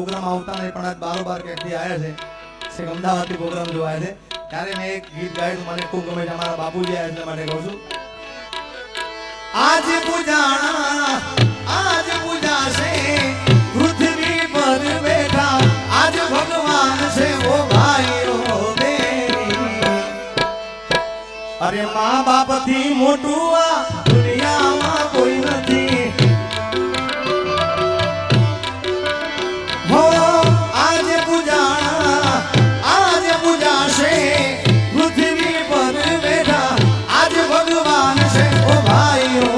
programme આવતા નહીં પણ આજ બારોબાર ક્યાંકથી આવ્યા છે છેક અમદાવાદથી પ્રોગ્રામ જોવાય છે ત્યારે મેં એક ગીત ગાયું મને ખૂબ ગમે છે અમારા બાપુજી આવ્યા એટલા માટે કહું છું આજ પૂજાણા આજ પૂજાશે પૃથ્વી પર બેઠા આજ ભગવાન છે ઓ ભાઈઓ અરે મા બાપ થી મોટું આ દુનિયામાં કોઈ નથી હો આજ પૂજાણા આજ પૂજાશે પૃથ્વી પર બેઠા આજ ભગવાન છે ઓ ભાઈઓ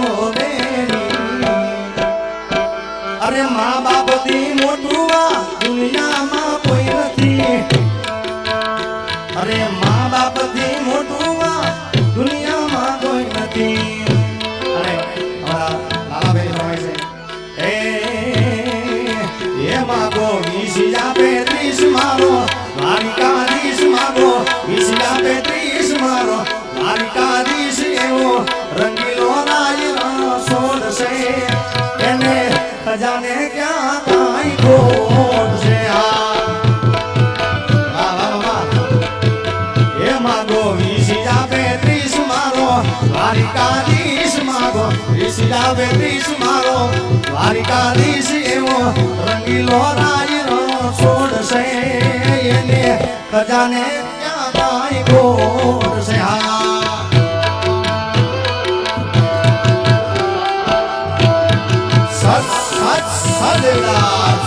અરે મા બાપ થી મોટું આ દુનિયામાં કોઈ નથી અરે મા બાપ થી મોટું દુનિયામાં કોઈ નથી અને અમારા લાલાભાઈ સમય છે એ માગો વિશિયા 35 મારો દ્વારિકાધીશ માગો વિશિયા 35 મારો દ્વારિકાધીશ એવો રંગીલો રાજ સોડશે એને ખજાને ક્યાં કાંઈ ખોટ છે એ માગો વિશિયા દ્વારિકાધીશ માગો વિશિયા 35 મારો દ્વારિકાધીશ એવો રંગીલો રાજ છોડશે એને ખજાને ક્યાં કાંઈ ખોટ છે સત સત સદદાસ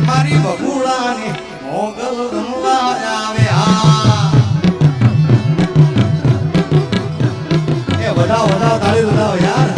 મારી બબુડાની મોગલ રમવા આવે એ વધાવ વધાવ તાળી વધાવ યાર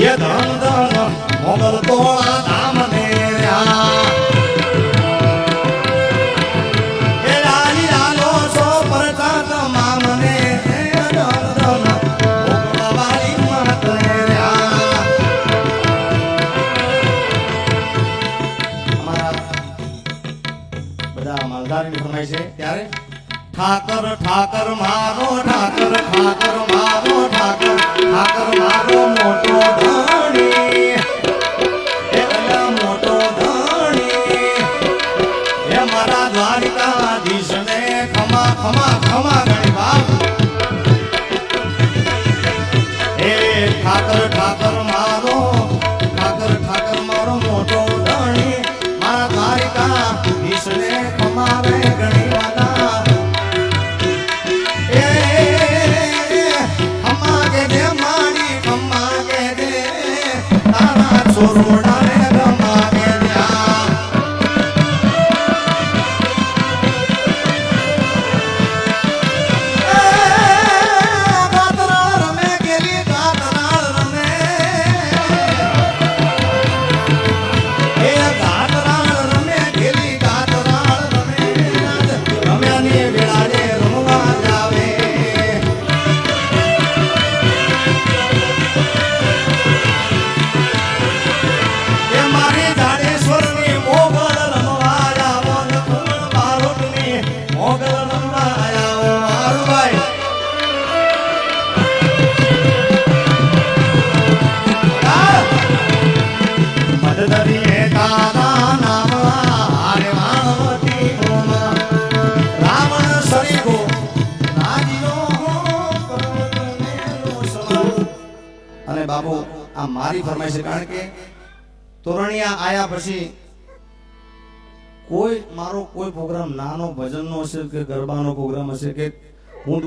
ये धन धन मोगल तोड़ा धाम ने ये लाली लालो सो प्रसाद मामने धन धन मोगल वाली मत ने हमारा બધા માલધારી ફરમાય છે ત્યારે ઠાકર ઠાકર મારો ઠાકર ઠાકર મારો ઠાકર ઠાકર મારો મોટો ધણી એલા મોટો ધણી એ મારા દ્વારિકાધીશ ને ખમા ખમા ખમા ગણી બાપ એ ઠાકર ઠાકર મારો મોટો ધણી મારા દ્વારિકાધીશ ને ખમા રે ગણી વાલા छोरोड़ा रे गमा અને બાપુ આ મારી ફરમાઈશ છે, કારણ કે તોરણિયા આયા પછી કોઈ મારો કોઈ પ્રોગ્રામ નાનો ભજનનો હશે કે ગરબાનો પ્રોગ્રામ હશે કે હું